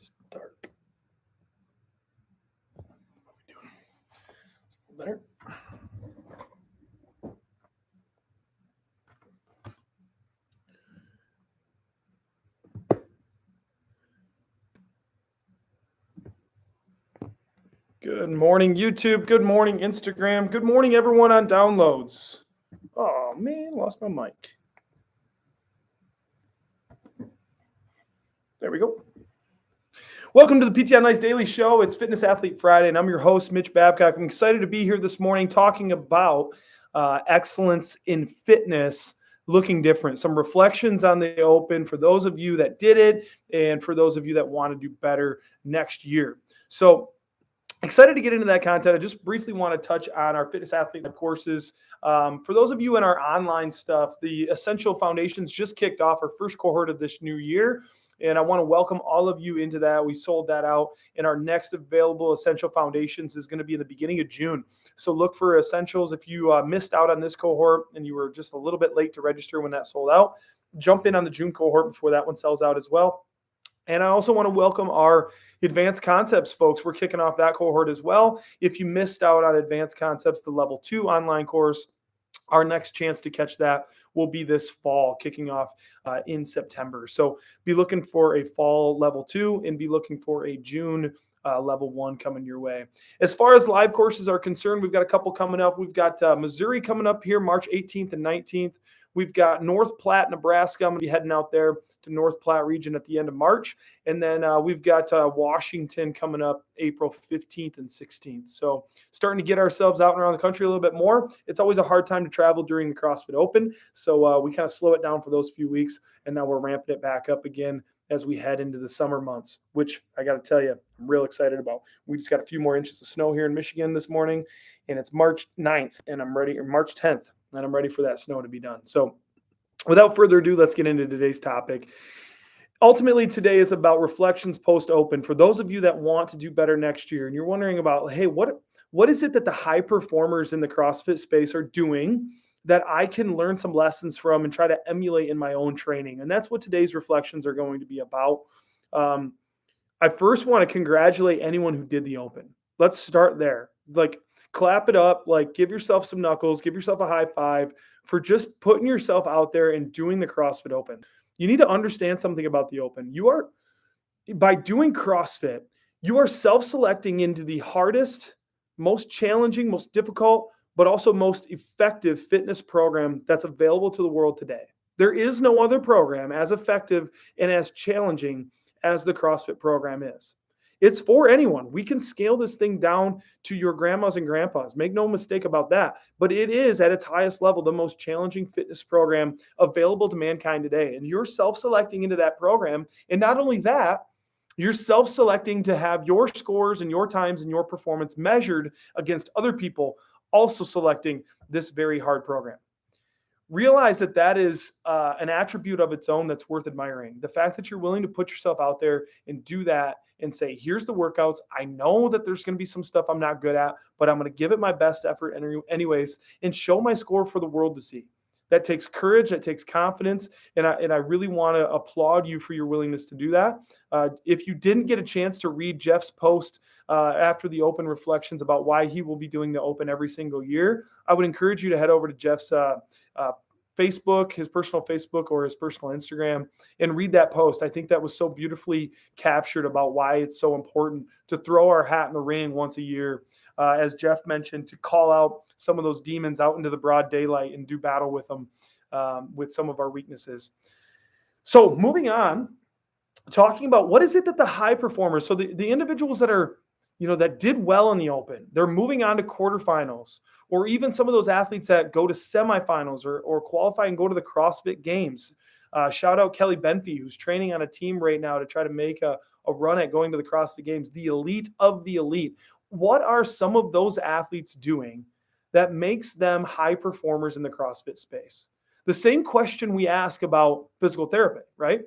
Start. What are we doing? It's a little better. Good morning, YouTube. Good morning, Instagram. Good morning, everyone on downloads. Oh, man, lost my mic. There we go. Welcome to the PTI Nice Daily Show. It's Fitness Athlete Friday, and I'm your host, Mitch Babcock. I'm excited to be here this morning talking about excellence in fitness looking different. Some reflections on the Open for those of you that did it and for those of you that want to do better next year. So excited to get into that content. I just briefly want to touch on our Fitness Athlete courses. For those of you in our online stuff, the Essential Foundations just kicked off our first cohort of this new year. And I want to welcome all of you into that. We sold that out, and our next available Essential Foundations is going to be in the beginning of June. So look for Essentials. If you missed out on this cohort and you were just a little bit late to register when that sold out, jump in on the June cohort before that one sells out as well. And I also want to welcome our Advanced Concepts folks. We're kicking off that cohort as well. If you missed out on Advanced Concepts, the Level 2 online course, our next chance to catch that will be this fall, kicking off in September. So be looking for a fall Level 2 and be looking for a June Level 1 coming your way. As far as live courses are concerned, we've got a couple coming up. We've got Missouri coming up here March 18th and 19th. We've got North Platte, Nebraska. I'm going to be heading out there to North Platte region at the end of March. And then we've got Washington coming up April 15th and 16th. So starting to get ourselves out and around the country a little bit more. It's always a hard time to travel during the CrossFit Open. So we kind of slow it down for those few weeks. And now we're ramping it back up again as we head into the summer months, which I got to tell you, I'm real excited about. We just got a few more inches of snow here in Michigan this morning. And it's March 9th and I'm ready, or March 10th. And I'm ready for that snow to be done. So without further ado, let's get into today's topic. Ultimately, today is about reflections post-Open. For those of you that want to do better next year, and you're wondering about, hey, what is it that the high performers in the CrossFit space are doing that I can learn some lessons from and try to emulate in my own training? And that's what today's reflections are going to be about. I first want to congratulate anyone who did the Open. Let's start there. Clap it up, give yourself some knuckles, give yourself a high five for just putting yourself out there and doing the CrossFit Open. You need to understand something about the Open. By doing CrossFit, you are self-selecting into the hardest, most challenging, most difficult, but also most effective fitness program that's available to the world today. There is no other program as effective and as challenging as the CrossFit program is. It's for anyone. We can scale this thing down to your grandmas and grandpas. Make no mistake about that. But it is at its highest level the most challenging fitness program available to mankind today. And you're self-selecting into that program. And not only that, you're self-selecting to have your scores and your times and your performance measured against other people also selecting this very hard program. Realize that is an attribute of its own that's worth admiring. The fact that you're willing to put yourself out there and do that and say, here's the workouts. I know that there's going to be some stuff I'm not good at, but I'm going to give it my best effort anyways and show my score for the world to see. That takes courage. That takes confidence. And I really want to applaud you for your willingness to do that. If you didn't get a chance to read Jeff's post after the Open reflections about why he will be doing the Open every single year, I would encourage you to head over to Jeff's Facebook, his personal Facebook or his personal Instagram, and read that post. I think that was so beautifully captured about why it's so important to throw our hat in the ring once a year. As Jeff mentioned, to call out some of those demons out into the broad daylight and do battle with them with some of our weaknesses. So moving on, talking about what is it that the high performers, so the individuals that are, that did well in the Open, they're moving on to quarterfinals, or even some of those athletes that go to semifinals or qualify and go to the CrossFit Games. Shout out Kelly Benfey, who's training on a team right now to try to make a run at going to the CrossFit Games, the elite of the elite. What are some of those athletes doing that makes them high performers in the CrossFit space? The same question we ask about physical therapy, right?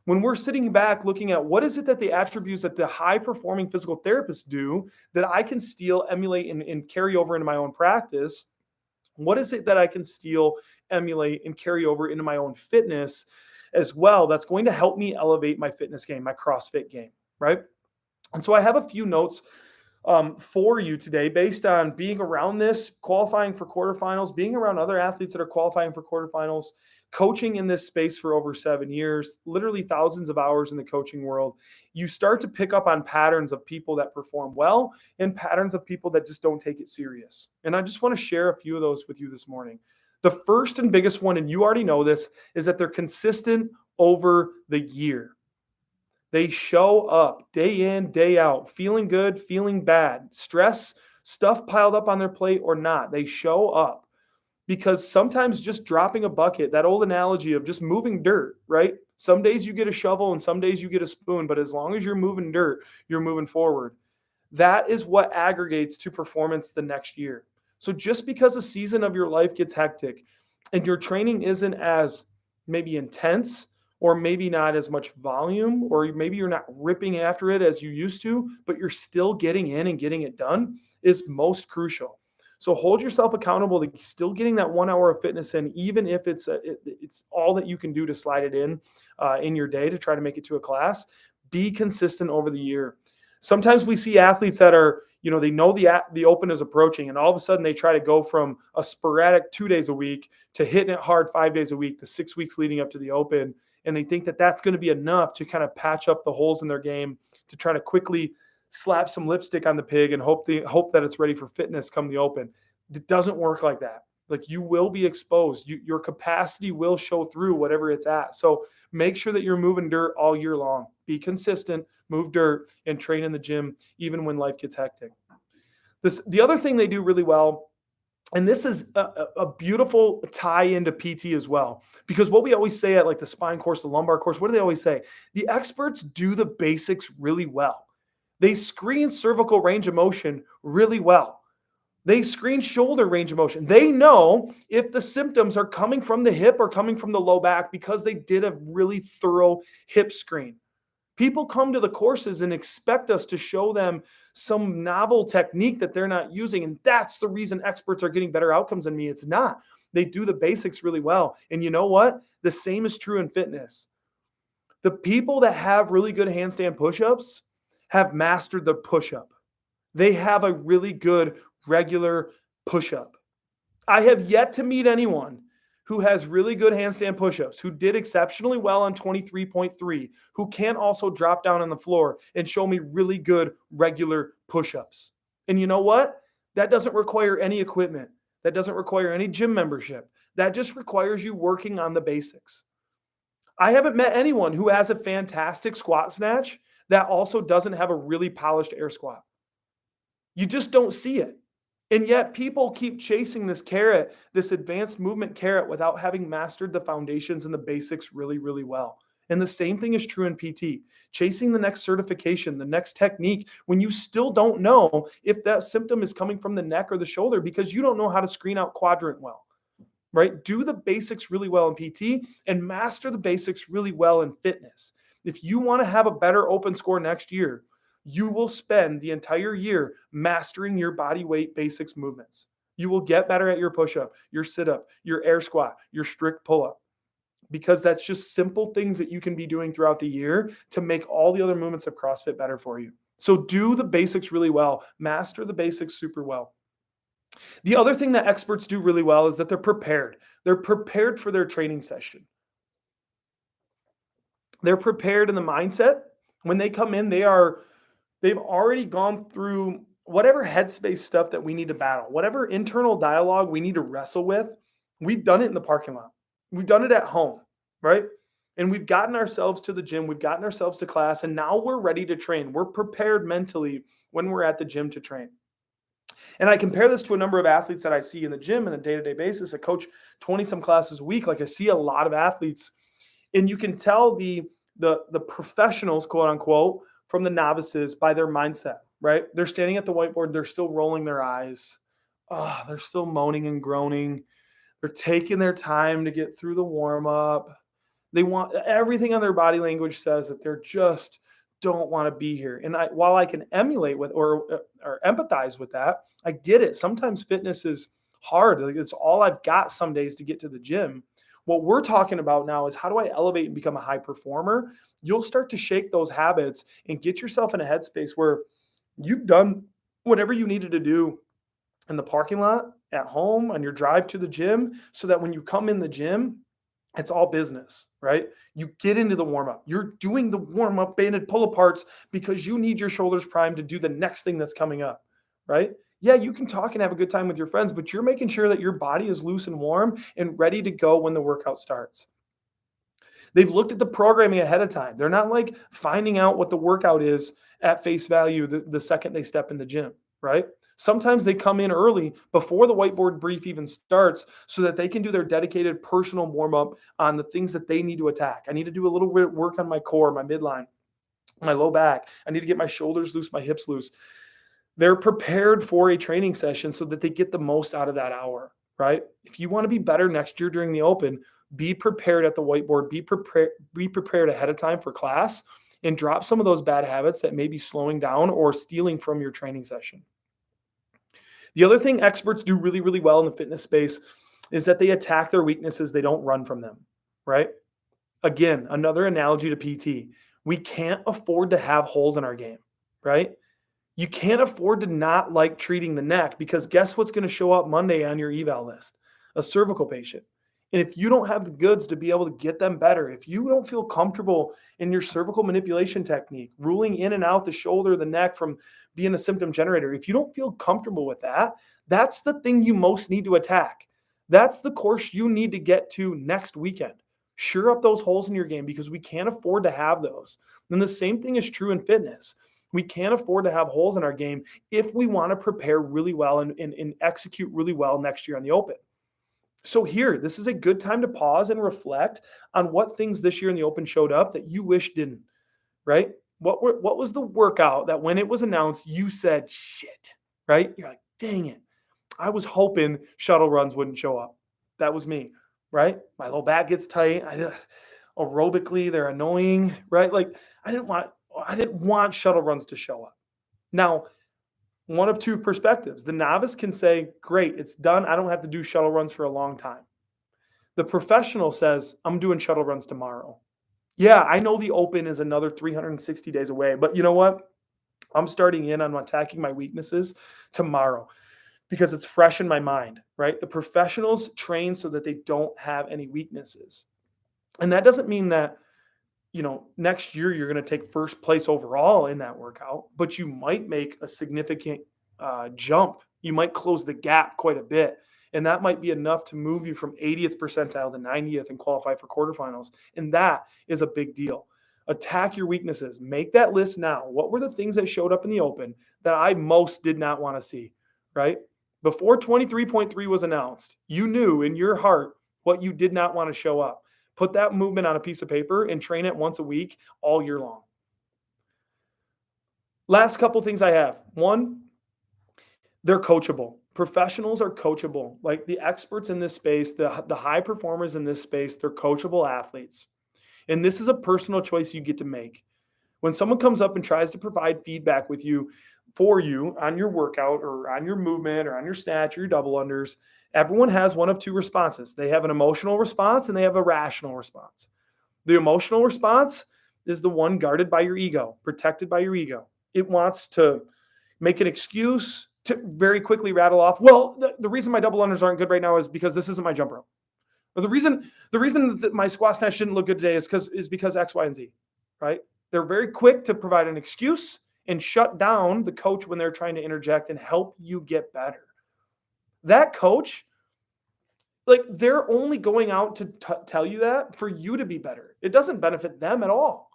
When we're sitting back looking at what is it that the attributes that the high-performing physical therapists do that I can steal, emulate, and carry over into my own practice, what is it that I can steal, emulate, and carry over into my own fitness as well that's going to help me elevate my fitness game, my CrossFit game? right? And so I have a few notes for you today based on being around this, qualifying for quarterfinals, being around other athletes that are qualifying for quarterfinals, coaching in this space for over 7 years, literally thousands of hours in the coaching world. You start to pick up on patterns of people that perform well and patterns of people that just don't take it serious. And I just want to share a few of those with you this morning. The first and biggest one, and you already know this, is that they're consistent over the year. They show up day in, day out, feeling good, feeling bad, stress, stuff piled up on their plate or not. They show up because sometimes just dropping a bucket, that old analogy of just moving dirt, right? Some days you get a shovel and some days you get a spoon, but as long as you're moving dirt, you're moving forward. That is what aggregates to performance the next year. So just because a season of your life gets hectic and your training isn't as maybe intense, or maybe not as much volume, or maybe you're not ripping after it as you used to, but you're still getting in and getting it done, is most crucial. So hold yourself accountable to still getting that 1 hour of fitness in, even if it's all that you can do to slide it in your day to try to make it to a class. Be consistent over the year. Sometimes we see athletes that are, they know the open is approaching, and all of a sudden they try to go from a sporadic 2 days a week to hitting it hard 5 days a week, the 6 weeks leading up to the open. And they think that that's going to be enough to kind of patch up the holes in their game to try to quickly slap some lipstick on the pig and hope that it's ready for fitness come the open. It doesn't work like that. Like, you will be exposed. Your capacity will show through whatever it's at. So make sure that you're moving dirt all year long. Be consistent, move dirt, and train in the gym even when life gets hectic. The other thing they do really well, and this is a beautiful tie into PT as well, because what we always say at like the spine course, the lumbar course, what do they always say? The experts do the basics really well. They screen cervical range of motion really well. They screen shoulder range of motion. They know if the symptoms are coming from the hip or coming from the low back because they did a really thorough hip screen. People come to the courses and expect us to show them some novel technique that they're not using. And that's the reason experts are getting better outcomes than me. It's not. They do the basics really well. And you know what? The same is true in fitness. The people that have really good handstand push-ups have mastered the push-up. They have a really good regular push-up. I have yet to meet anyone who has really good handstand push-ups, who did exceptionally well on 23.3, who can also drop down on the floor and show me really good regular push-ups. And you know what? That doesn't require any equipment. That doesn't require any gym membership. That just requires you working on the basics. I haven't met anyone who has a fantastic squat snatch that also doesn't have a really polished air squat. You just don't see it. And yet people keep chasing this carrot, this advanced movement carrot, without having mastered the foundations and the basics really, really well. And the same thing is true in PT. Chasing the next certification, the next technique, when you still don't know if that symptom is coming from the neck or the shoulder because you don't know how to screen out quadrant well, right? Do the basics really well in PT and master the basics really well in fitness. If you want to have a better open score next year, you will spend the entire year mastering your body weight basics movements. You will get better at your push-up, your sit-up, your air squat, your strict pull-up, because that's just simple things that you can be doing throughout the year to make all the other movements of CrossFit better for you. So do the basics really well. Master the basics super well. The other thing that experts do really well is that they're prepared. They're prepared for their training session. They're prepared in the mindset. When they come in, they've already gone through whatever headspace stuff that we need to battle, whatever internal dialogue we need to wrestle with. We've done it in the parking lot. We've done it at home, right? And we've gotten ourselves to the gym. We've gotten ourselves to class, and now we're ready to train. We're prepared mentally when we're at the gym to train. And I compare this to a number of athletes that I see in the gym on a day-to-day basis. I coach 20-some classes a week. Like, I see a lot of athletes, and you can tell the professionals, quote unquote, from the novices by their mindset, right? They're standing at the whiteboard. They're still rolling their eyes. Oh, they're still moaning and groaning. They're taking their time to get through the warm-up. They want everything on their body language says that they're just don't want to be here. And while I can emulate with or empathize with that, I get it. Sometimes fitness is hard. Like, it's all I've got some days to get to the gym. What we're talking about now is how do I elevate and become a high performer? You'll start to shake those habits and get yourself in a headspace where you've done whatever you needed to do in the parking lot, at home, on your drive to the gym, so that when you come in the gym, it's all business, right? You get into the warm up. You're doing the warm up banded pull aparts because you need your shoulders primed to do the next thing that's coming up, right? Yeah, you can talk and have a good time with your friends, but you're making sure that your body is loose and warm and ready to go when the workout starts. They've looked at the programming ahead of time. They're not like finding out what the workout is at face value the second they step in the gym, right? Sometimes they come in early before the whiteboard brief even starts so that they can do their dedicated personal warm up on the things that they need to attack. I need to do a little bit of work on my core, my midline, my low back. I need to get my shoulders loose, my hips loose. They're prepared for a training session so that they get the most out of that hour, right? If you want to be better next year during the open, be prepared at the whiteboard, be prepared ahead of time for class, and drop some of those bad habits that may be slowing down or stealing from your training session. The other thing experts do really, really well in the fitness space is that they attack their weaknesses. They don't run from them, right? Again, another analogy to PT. We can't afford to have holes in our game, right? You can't afford to not like treating the neck because guess what's going to show up Monday on your eval list? A cervical patient. And if you don't have the goods to be able to get them better, if you don't feel comfortable in your cervical manipulation technique, ruling in and out the shoulder, the neck from being a symptom generator, if you don't feel comfortable with that, that's the thing you most need to attack. That's the course you need to get to next weekend. Sure up those holes in your game because we can't afford to have those. And the same thing is true in fitness. We can't afford to have holes in our game if we want to prepare really well and execute really well next year on the open. So here, this is a good time to pause and reflect on what things this year in the open showed up that you wish didn't, right? What was the workout that when it was announced, you said, shit, right? You're like, dang it. I was hoping shuttle runs wouldn't show up. That was me, right? My low back gets tight. Aerobically, they're annoying, right? Like I didn't want shuttle runs to show up. Now, one of two perspectives. The novice can say, great, it's done. I don't have to do shuttle runs for a long time. The professional says, I'm doing shuttle runs tomorrow. Yeah, I know the open is another 360 days away, but you know what? I'm starting in on attacking my weaknesses tomorrow because it's fresh in my mind, right? The professionals train so that they don't have any weaknesses. And that doesn't mean that next year you're going to take first place overall in that workout, but you might make a significant jump. You might close the gap quite a bit. And that might be enough to move you from 80th percentile to 90th and qualify for quarterfinals. And that is a big deal. Attack your weaknesses. Make that list now. What were the things that showed up in the open that I most did not want to see, right? Before 23.3 was announced, you knew in your heart what you did not want to show up. Put that movement on a piece of paper and train it once a week all year long. Last couple things I have. One, they're coachable. Professionals are coachable. Like the experts in this space, the high performers in this space, they're coachable athletes. And this is a personal choice you get to make. When someone comes up and tries to provide feedback with you, for you on your workout or on your movement or on your snatch or your double unders, everyone has one of two responses. They have an emotional response and they have a rational response. The emotional response is the one guarded by your ego, protected by your ego. It wants to make an excuse to very quickly rattle off, well, the reason my double unders aren't good right now is because this isn't my jump rope. Or the reason that my squat snatch didn't look good today is because X, Y, and Z, right? They're very quick to provide an excuse and shut down the coach when they're trying to interject and help you get better. That coach, like they're only going out to tell you that for you to be better. It doesn't benefit them at all.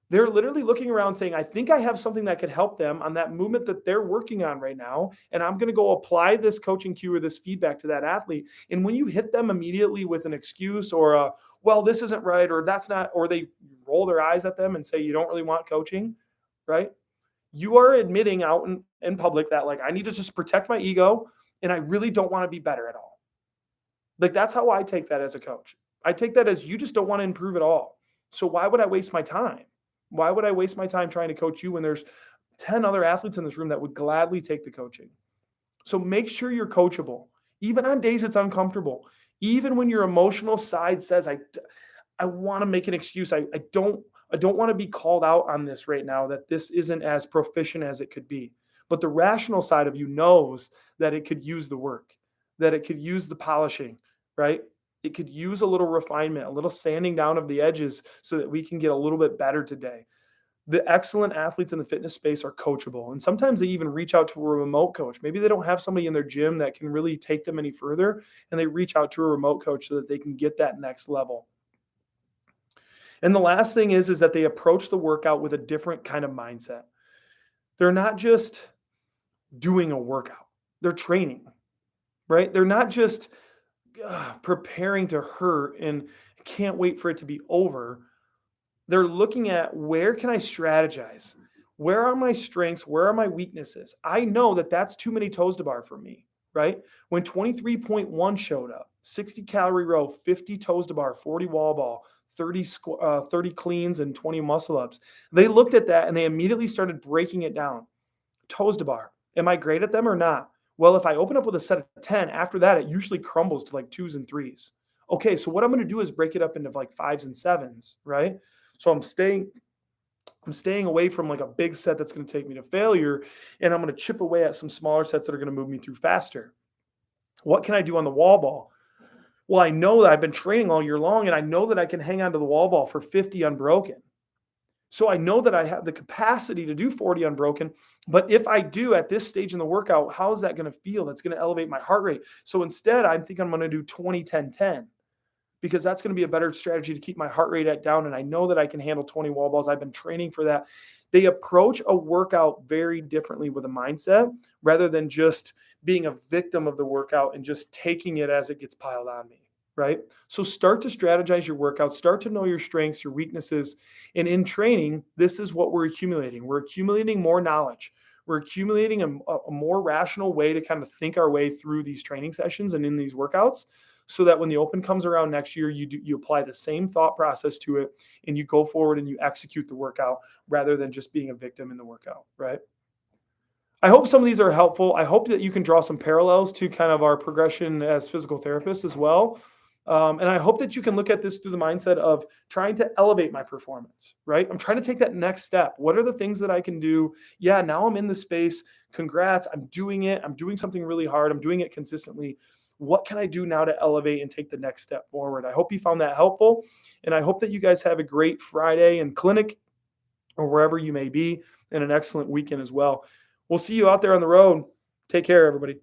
They're literally looking around saying, I think I have something that could help them on that movement that they're working on right now. And I'm going to go apply this coaching cue or this feedback to that athlete. And when you hit them immediately with an excuse or well, this isn't right, or that's not, or they roll their eyes at them and say, you don't really want coaching, right? You are admitting out in public that like, I need to just protect my ego and I really don't want to be better at all. Like, that's how I take that as a coach. I take that as you just don't want to improve at all. So why would I waste my time? Why would I waste my time trying to coach you when there's 10 other athletes in this room that would gladly take the coaching? So make sure you're coachable. Even on days it's uncomfortable. Even when your emotional side says, I want to make an excuse. I don't want to be called out on this right now, that this isn't as proficient as it could be. But the rational side of you knows that it could use the work, that it could use the polishing, right? It could use a little refinement, a little sanding down of the edges so that we can get a little bit better today. The excellent athletes in the fitness space are coachable. And sometimes they even reach out to a remote coach. Maybe they don't have somebody in their gym that can really take them any further, and they reach out to a remote coach so that they can get that next level. And the last thing is that they approach the workout with a different kind of mindset. They're not just doing a workout, they're training, right? They're not just preparing to hurt and can't wait for it to be over. They're looking at, where can I strategize? Where are my strengths? Where are my weaknesses? I know that that's too many toes to bar for me, right? When 23.1 showed up, 60 calorie row, 50 toes to bar, 40 wall ball, 30 cleans, and 20 muscle ups. They looked at that and they immediately started breaking it down. Toes to bar. Am I great at them or not? Well, if I open up with a set of 10, after that, it usually crumbles to like 2s and 3s. Okay, so what I'm going to do is break it up into like 5s and 7s, right? So I'm staying away from like a big set that's going to take me to failure, and I'm going to chip away at some smaller sets that are going to move me through faster. What can I do on the wall ball? Well, I know that I've been training all year long, and I know that I can hang on to the wall ball for 50 unbroken. So I know that I have the capacity to do 40 unbroken. But if I do at this stage in the workout, how is that going to feel? That's going to elevate my heart rate. So instead, I think I'm going to do 20, 10, 10, because that's going to be a better strategy to keep my heart rate at down. And I know that I can handle 20 wall balls. I've been training for that. They approach a workout very differently with a mindset, rather than just being a victim of the workout and just taking it as it gets piled on me, right? So start to strategize your workouts, start to know your strengths, your weaknesses. And in training, this is what we're accumulating. We're accumulating more knowledge. We're accumulating a more rational way to kind of think our way through these training sessions and in these workouts, so that when the open comes around next year, you apply the same thought process to it, and you go forward and you execute the workout, rather than just being a victim in the workout, right? I hope some of these are helpful. I hope that you can draw some parallels to kind of our progression as physical therapists as well. And I hope that you can look at this through the mindset of trying to elevate my performance, right? I'm trying to take that next step. What are the things that I can do? Yeah, now I'm in the space. Congrats. I'm doing it. I'm doing something really hard. I'm doing it consistently. What can I do now to elevate and take the next step forward? I hope you found that helpful. And I hope that you guys have a great Friday in clinic or wherever you may be, and an excellent weekend as well. We'll see you out there on the road. Take care, everybody.